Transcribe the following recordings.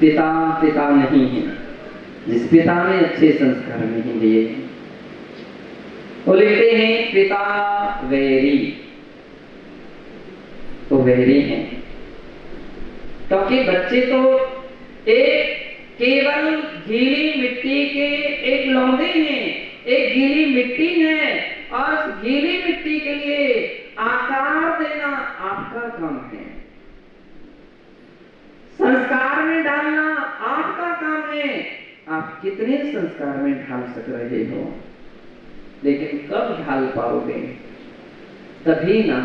पिता पिता नहीं है जिस पिता ने अच्छे संस्कार नहीं दिए। वो लिखते हैं पिता वैरी, तो वैरी हैं क्योंकि बच्चे तो एक केवल गीली मिट्टी के एक लौंदे हैं, एक गीली मिट्टी है और उस गीली मिट्टी के लिए आकार देना आपका काम है, संस्कार में डालना आपका काम है। आप कितने संस्कार में ढाल सक रहे हो, लेकिन कब ढाल पाओगे? तभी ना,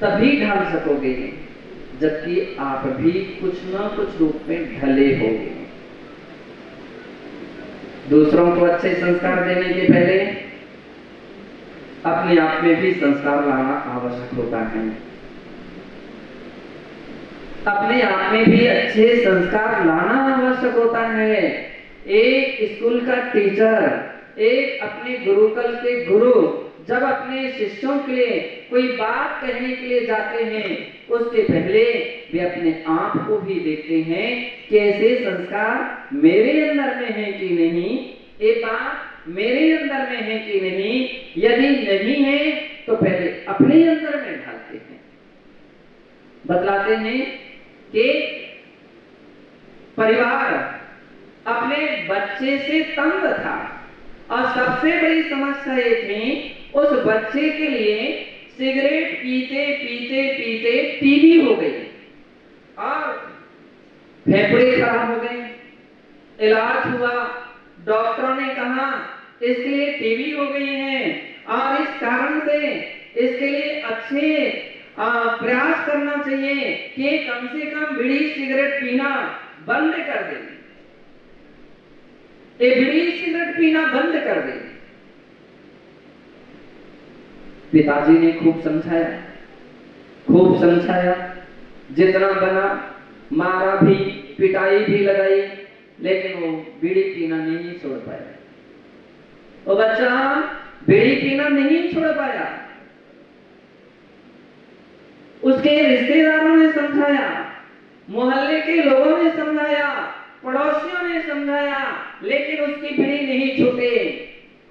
तभी ढाल सकोगे जबकि आप भी कुछ ना कुछ रूप में ढले होगे। दूसरों को अच्छे संस्कार देने के पहले अपने आप में भी संस्कार लाना आवश्यक होता है। अपने आप में भी अच्छे संस्कार लाना आवश्यक होता है। एक स्कूल का टीचर, एक अपने गुरुकुल के गुरु जब अपने शिष्यों के लिए कोई बात कहने के लिए जाते हैं, उसके पहले वे अपने आप को भी देखते हैं कि ऐसे संस्कार मेरे अंदर में है कि नहीं, ये बात मेरे अंदर में है कि नहीं। यदि नहीं है तो पहले अपने अंदर में ढालते हैं। बतलाते हैं कि परिवार अपने बच्चे से तंग था और सबसे बड़ी समस्या ये थी उस बच्चे के लिए सिगरेट पीते पीते पीते टीबी हो गई और फेफड़े खराब हो गए। इलाज हुआ, डॉक्टरों ने कहा इसके लिए टीबी हो गई है और इस कारण से इसके लिए अच्छे प्रयास करना चाहिए कि कम से कम बीड़ी सिगरेट पीना बंद कर दे, ये बीड़ी सिगरेट पीना बंद कर दे। पिताजी ने खूब समझाया, जितना बना, मारा भी, पिटाई भी लगाई, लेकिन वो बीड़ी पीना नहीं छोड़ पाया। वो बच्चा बीड़ी पीना नहीं छोड़ पाया। उसके रिश्तेदारों ने समझाया, मोहल्ले के लोगों ने समझाया, पड़ोसियों ने समझाया, लेकिन उसकी बीड़ी नहीं छूटे।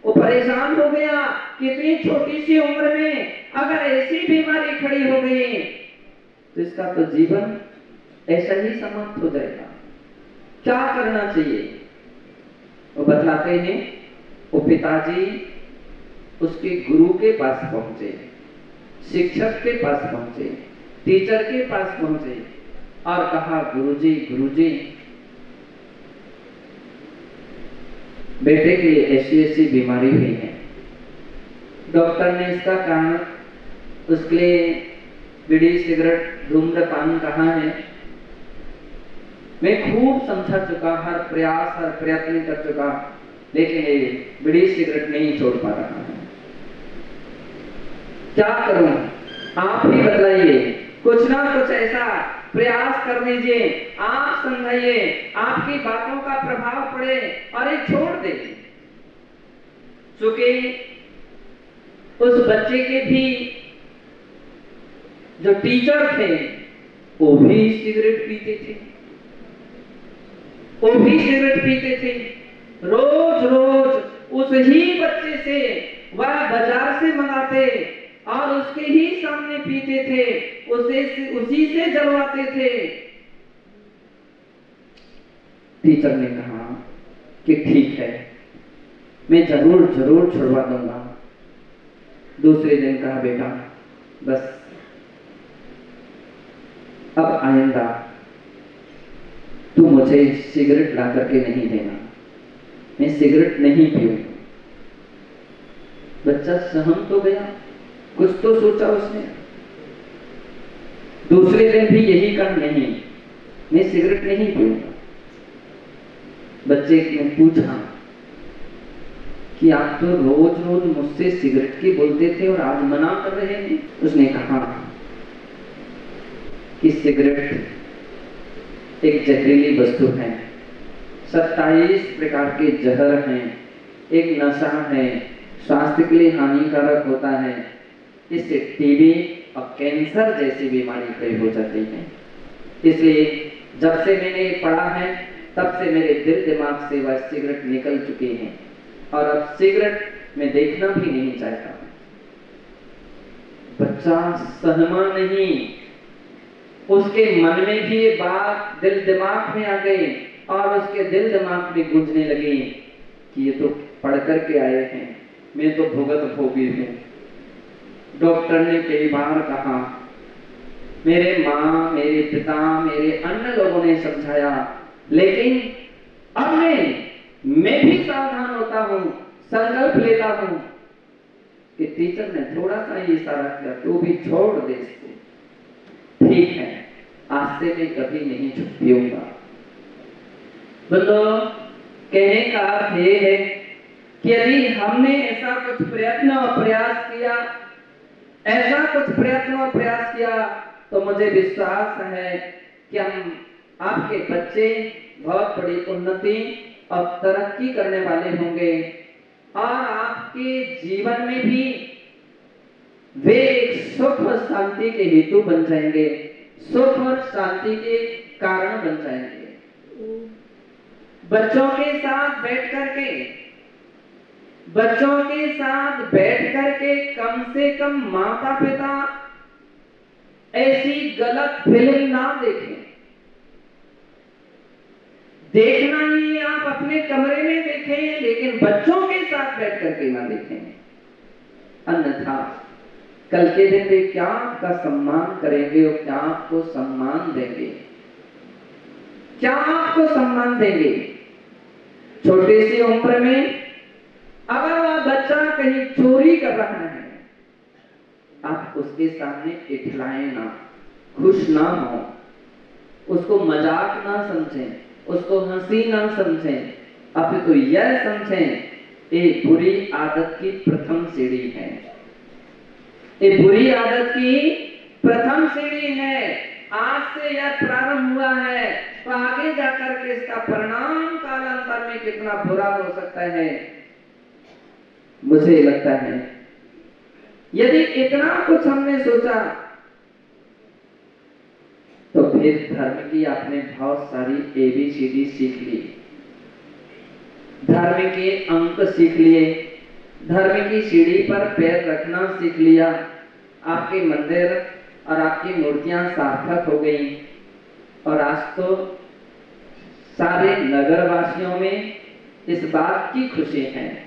वो परेशान हो गया, कितनी छोटी सी उम्र में अगर ऐसी बीमारी खड़ी हो गई तो इसका तो जीवन ऐसा ही समाप्त हो जाएगा। क्या करना चाहिए? वो बतलाते हैं, वो पिताजी उसके गुरु के पास पहुंचे, शिक्षक के पास पहुंचे, टीचर के पास पहुंचे और कहा, गुरुजी गुरुजी, बेटे की ऐसी ऐसी बीमारी हुई है, डॉक्टर ने इसका कारण उसके लिए बीड़ी सिगरेट धूम्रपान कहा है। मैं खूब समझा चुका, हर प्रयत्न कर चुका, लेकिन ये बीड़ी सिगरेट नहीं छोड़ पा रहा है। क्या करूं? आप ही बतलाइए, कुछ ना कुछ ऐसा प्रयास कर दीजिए, आप समझाइए, आपकी बातों का प्रभाव पड़े और ये छोड़ दे। चूंकि उस बच्चे के भी जो टीचर थे वो भी सिगरेट पीते थे, रोज रोज उस ही बच्चे से वह बाजार से मंगाते और उसके ही सामने पीते थे, उसी से जलवाते थे। टीचर ने कहा कि ठीक है, मैं जरूर छुड़वा दूंगा। दूसरे दिन कहा, बेटा बस अब आइंदा तू मुझे सिगरेट ला करके नहीं देना, मैं सिगरेट नहीं पीऊंगा। बच्चा सहम तो गया, कुछ तो सोचा उसने। दूसरे दिन भी यही कहा, नहीं मैं सिगरेट नहीं पीऊंगा। बच्चे ने पूछा कि आप तो रोज रोज मुझसे सिगरेट की बोलते थे और आज मना कर रहे हैं। उसने कहा कि सिगरेट एक जहरीली वस्तु है, 27 प्रकार के जहर हैं, एक नशा है, स्वास्थ्य के लिए हानिकारक होता है, इससे टीबी और कैंसर जैसी बीमारी कई हो जाती है। इसलिए जब से मैंने ये पढ़ा है तब से मेरे दिल दिमाग से वह सिगरेट निकल चुके हैं और अब सिगरेट मैं देखना भी नहीं चाहता। बच्चा सहमा नहीं, उसके मन में भी ये बात दिल दिमाग में आ गई और उसके दिल दिमाग में गूंजने लगी कि ये तो पढ़ करके आए हैं, मैं तो भुगत भोगी हूं। डॉक्टर ने कई बार कहा, मेरे माँ, मेरे पिता, मेरे अन्य लोगों ने समझाया, लेकिन अब मैं भी सावधान होता हूं, संकल्प लेता हूं कि टीचर ने थोड़ा सा ही इशारा किया, तू भी छोड़ दे इसको, ठीक है, आज से मैं कभी नहीं पीऊंगा। बंदो, कहने का अर्थ ये है कि यदि हमने ऐसा कुछ प्रयत्न और प्रयास किया, ऐसा कुछ प्रयत्न और प्रयास किया, तो मुझे विश्वास है कि हम आपके बच्चे बहुत बड़ी उन्नति और तरक्की करने वाले होंगे और आपके जीवन में भी वे एक सुख और शांति के हेतु बन जाएंगे, सुख और शांति के कारण बन जाएंगे। बच्चों के साथ बैठ करके कम से कम माता पिता ऐसी गलत फिल्म ना देखें। देखना ही आप अपने कमरे में देखें, लेकिन बच्चों के साथ बैठ करके ना देखें, अन्यथा कल के दिन वे क्या आपका सम्मान करेंगे और क्या आपको सम्मान देंगे, क्या आपको सम्मान देंगे। छोटी सी उम्र में अगर वह बच्चा कहीं चोरी कर रहा है, आप उसके सामने इठलाएं ना, खुश ना हो, उसको मजाक ना समझें, उसको हंसी ना समझें, अब तो यह समझें ये बुरी आदत की प्रथम सीढ़ी है, ये बुरी आदत की प्रथम सीढ़ी है। आज से यह प्रारंभ हुआ है तो आगे जाकर के इसका परिणाम कालांतर में कितना बुरा हो सकता है। मुझे लगता है यदि इतना कुछ हमने सोचा तो फिर धर्म की आपने बहुत सारी ABCD सीख ली, धर्म के अंक सीख लिए, धर्म की सीढ़ी पर पैर रखना सीख लिया, आपके मंदिर और आपकी मूर्तियां सार्थक हो गई और आज तो सारे नगरवासियों में इस बात की खुशी है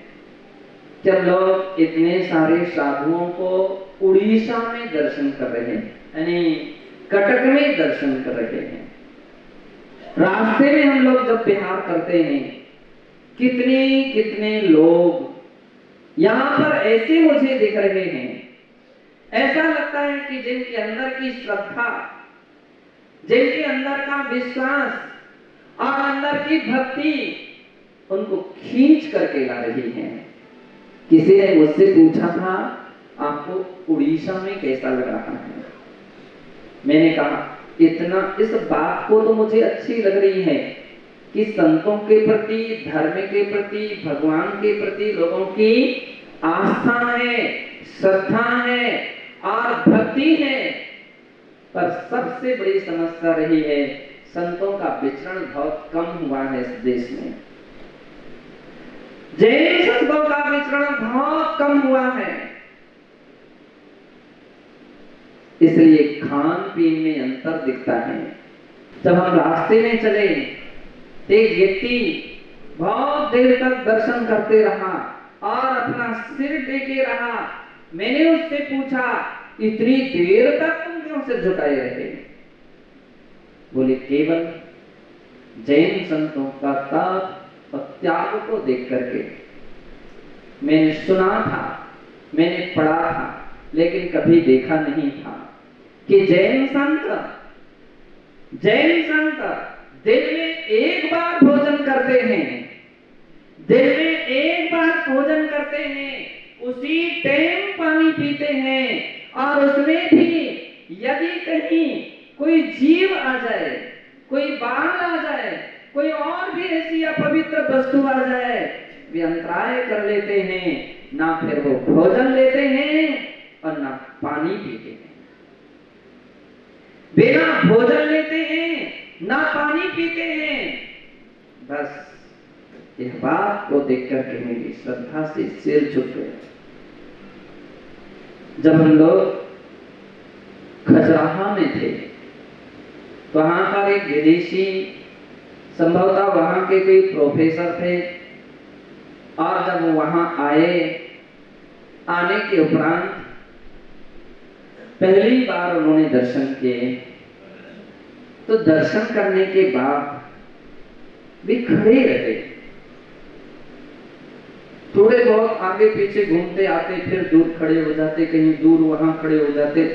जब लोग इतने सारे साधुओं को उड़ीसा में दर्शन कर रहे हैं, यानी कटक में दर्शन कर रहे हैं। रास्ते में हम लोग जब बिहार करते हैं, कितने कितने लोग यहाँ पर ऐसे मुझे दिख रहे हैं, ऐसा लगता है कि जिनके अंदर की श्रद्धा, जिनके अंदर का विश्वास और अंदर की भक्ति उनको खींच करके ला रही है। किसी ने मुझसे पूछा था, आपको उड़ीसा में कैसा लग रहा है? मैंने कहा, इतना इस बात को तो मुझे अच्छी लग रही है कि संतों के प्रति, धर्म के प्रति, भगवान के प्रति लोगों की आस्था है, श्रद्धा है और भक्ति है। पर सबसे बड़ी समस्या रही है, संतों का विचरण बहुत कम हुआ है इस देश में। जैन संतों का विचरण बहुत कम हुआ है, इसलिए खान पीन में अंतर दिखता है। जब हम रास्ते में चले, एक व्यक्ति बहुत देर तक दर्शन करते रहा और अपना सिर टेके रहा। मैंने उससे पूछा, इतनी देर तक तुम क्यों सिर झुकाए रहे? बोले, केवल जैन संतों का तप और त्याग को देख करके। मैंने सुना था, मैंने पढ़ा था, लेकिन कभी देखा नहीं था कि जैन संत दिन में एक बार भोजन करते हैं, दिन में एक बार भोजन करते हैं, उसी टाइम पानी पीते हैं और उसमें भी यदि कहीं कोई जीव आ जाए, कोई बाढ़ आ जाए, कोई और भी ऐसी अपवित्र वस्तु आ जाए, वे अंतराय कर लेते हैं, ना फिर वो भोजन लेते हैं और ना पानी पीते हैं। बिना भोजन लेते हैं, ना पानी पीते हैं। बस यह बात को देख करके मेरी श्रद्धा से सिर झुक गया। जब हम लोग खजुराहो में थे तो वहां पर एक विदेशी, संभवतः वहां के कोई प्रोफेसर थे, और जब वो वहां आने के उपरांत पहली बार उन्होंने दर्शन किए, तो दर्शन करने के बाद वे खड़े रहे। थोड़े बहुत आगे पीछे घूमते आते, फिर दूर खड़े हो जाते, कहीं दूर वहां खड़े हो जाते।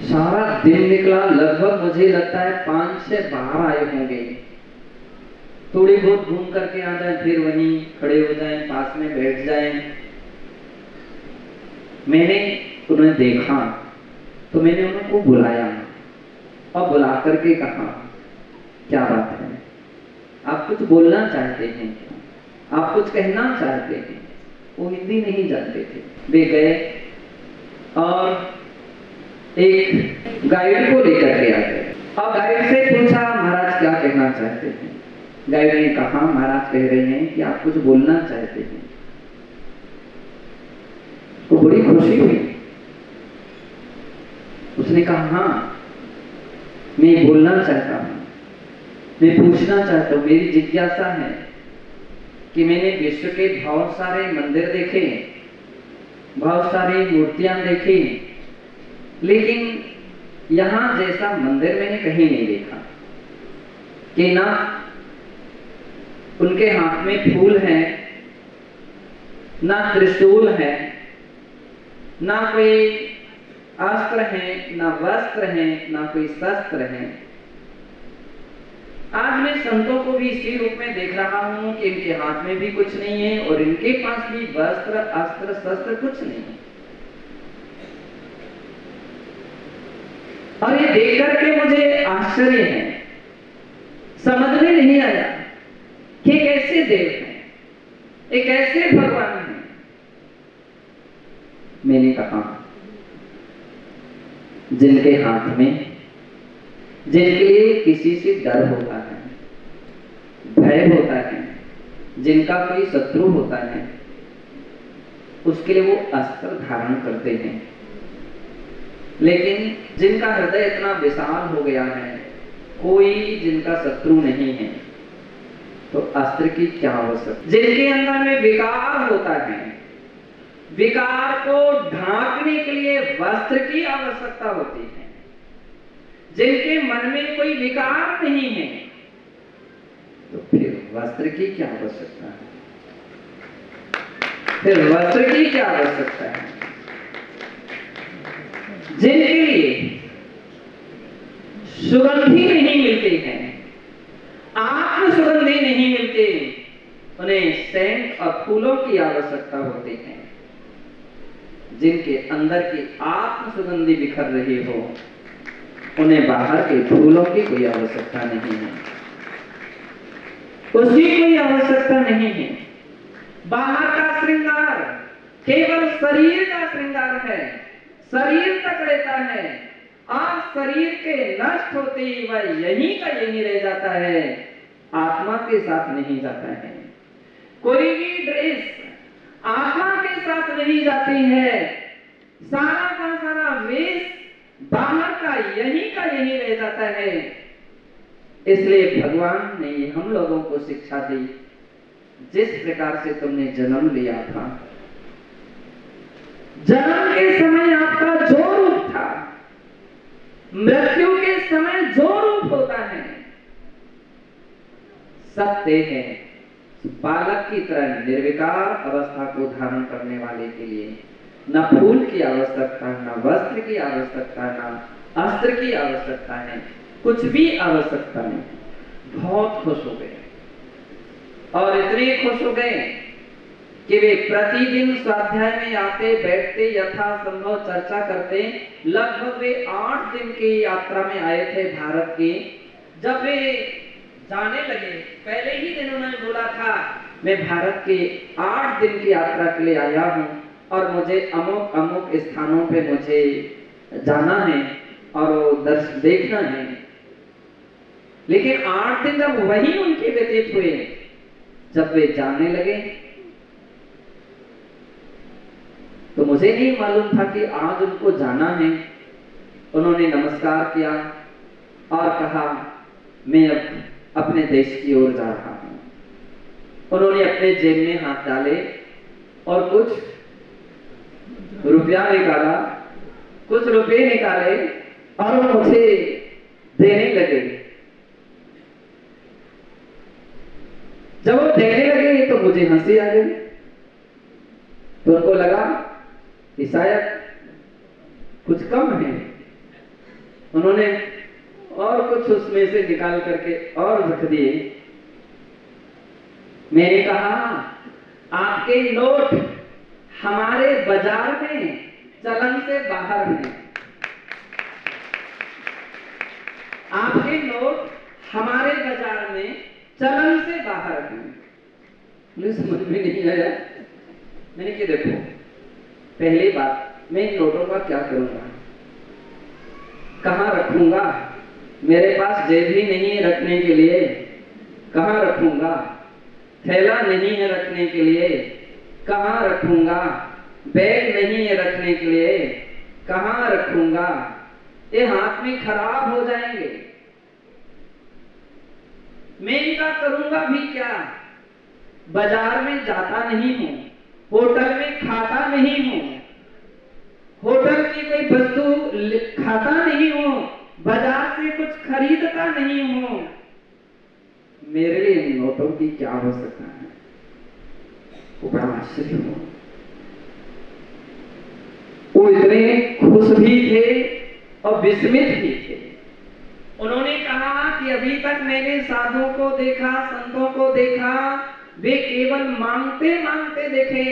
सारा दिन निकला, लगभग मुझे लगता है 5 से 12 आए होंगे। थोड़ी बहुत घूम करके आ जाए, फिर वहीं खड़े हो जाएं, पास में बैठ जाएं। मैंने उन्हें देखा तो मैंने उनको बुलाया और बुला करके कहा, क्या बात है, आप कुछ बोलना चाहते हैं, आप कुछ कहना चाहते हैं? वो हिंदी नहीं जानते थे। वे गए और एक गाइड को लेकर के आ गए और गाइड से पूछा, महाराज क्या कहना चाहते हैं? गाइड ने कहा, महाराज कह रहे हैं कि आप कुछ बोलना चाहते हैं। तो बड़ी खुशी हुई। उसने कहा, हाँ मैं बोलना चाहता हूं, मैं पूछना चाहता हूं, मेरी जिज्ञासा है कि मैंने विश्व के बहुत सारे मंदिर देखे, बहुत सारी मूर्तियां देखी, लेकिन यहां जैसा मंदिर मैंने कहीं नहीं देखा कि ना उनके हाथ में फूल है, ना त्रिशूल है, ना कोई अस्त्र है, ना वस्त्र है, ना कोई शस्त्र है। आज मैं संतों को भी इसी रूप में देख रहा हूं कि इनके हाथ में भी कुछ नहीं है और इनके पास भी वस्त्र, अस्त्र, शस्त्र कुछ नहीं है। और ये देख करके मुझे आश्चर्य है, समझ में नहीं आया कि कैसे देव हैं, ये कैसे भगवान हैं। मैंने कहा, जिनके हाथ में, जिनके लिए किसी से डर होता है, भय होता है, जिनका कोई शत्रु होता है, उसके लिए वो अस्त्र धारण करते हैं। लेकिन जिनका हृदय इतना विशाल हो गया है, कोई जिनका शत्रु नहीं है, तो अस्त्र की क्या आवश्यकता? जिनके अंदर में विकार होता है, विकार को ढांकने के लिए वस्त्र की आवश्यकता होती है। जिनके मन में कोई विकार नहीं है, तो फिर वस्त्र की क्या आवश्यकता है? फिर वस्त्र की क्या आवश्यकता है? जिनके लिए सुगंधी नहीं मिलते हैं, आत्म सुगंधी नहीं मिलते, उन्हें सेंट और फूलों की आवश्यकता होती है। जिनके अंदर की आत्म सुगंधी बिखर रही हो, उन्हें बाहर के फूलों की कोई आवश्यकता नहीं है, उसकी कोई आवश्यकता नहीं है। बाहर का श्रृंगार केवल शरीर का श्रृंगार है, शरीर तक रहता है, और शरीर के नष्ट होते ही वह यहीं का यहीं रह जाता है, आत्मा के साथ नहीं जाता है। कोई भी ड्रेस आत्मा के साथ नहीं जाती है, सारा का सारा वेश बाहर का यहीं रह जाता है। इसलिए भगवान ने हम लोगों को शिक्षा दी, जिस प्रकार से तुमने जन्म लिया था, जन्म के समय आपका जो रूप था, मृत्यु के समय जो रूप होता है, सत्य है। बालक की तरह निर्विकार अवस्था को धारण करने वाले के लिए न फूल की आवश्यकता, न वस्त्र की आवश्यकता, न अस्त्र की आवश्यकता है, कुछ भी आवश्यकता नहीं। बहुत खुश हो गए, और इतने खुश हो गए कि वे प्रतिदिन स्वाध्याय में आते, बैठते, यथासंभव चर्चा करते। लगभग वे 8 दिन की यात्रा में आए थे भारत की। जब वे जाने लगे, पहले ही दिन उन्होंने बोला था, मैं भारत के 8 दिन की यात्रा के लिए आया हूँ और मुझे अमुक अमुक स्थानों पे मुझे जाना है और वो दर्शन देखना है। लेकिन 8 दिन जब वही उनके व्यतीत हुए, जब वे जाने लगे, तो मुझे नहीं मालूम था कि आज उनको जाना है। उन्होंने नमस्कार किया और कहा, मैं अब अपने देश की ओर जा रहा हूं। उन्होंने अपने जेब में हाथ डाले और कुछ रुपया निकाला, कुछ रुपए निकाले और मुझे देने लगे। जब वो देने लगे तो मुझे हंसी आ गई। तो उनको लगा कि शायद कुछ कम है। उन्होंने और कुछ उसमें से निकाल करके और रख दिए। मैंने कहा, आपके नोट हमारे बाजार में चलन से बाहर हैं। आपके नोट हमारे बाजार में चलन से बाहर हैं। मुझे समझ में नहीं आया। मैंने कहा, देखो, पहली बात, मैं इन नोटों का क्या करूंगा, कहां रखूंगा? मेरे पास जेब ही नहीं है रखने के लिए, कहां रखूंगा? थैला नहीं है रखने के लिए, कहां रखूंगा? बैग नहीं है रखने के लिए, कहां रखूंगा? ये हाथ में खराब हो जाएंगे। मैं इनका करूंगा भी क्या? बाजार में जाता नहीं हूं, होटल में खाता नहीं हूं, होटल की कोई वस्तु खाता नहीं हूं, बाजार से कुछ खरीदता नहीं हूं। मेरे लिए इन नोटों की क्या आवश्यकता है? वो बड़ा आश्चर्य हुआ। वो इतने खुश भी थे और विस्मित भी थे। उन्होंने कहा कि अभी तक मैंने साधुओं को देखा, संतों को देखा, वे केवल मांगते मांगते देखे।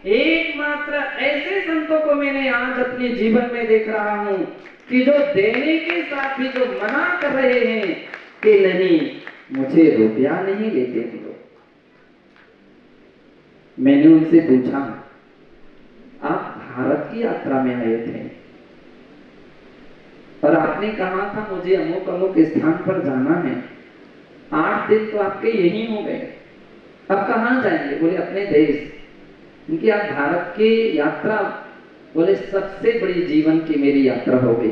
एकमात्र ऐसे संतों को मैंने आज अपने जीवन में देख रहा हूं कि जो देने के साथ भी जो मना कर रहे हैं कि नहीं, मुझे रुपया नहीं लेते थे। मैंने उनसे पूछा, आप भारत की यात्रा में आए थे और आपने कहा था मुझे अमुक अमुक स्थान पर जाना है, 8 दिन तो आपके यही हो गए, अब कहां जाएंगे? बोले अपने देश। क्योंकि आप भारत की यात्रा, बोले सबसे बड़ी जीवन की मेरी यात्रा हो गई।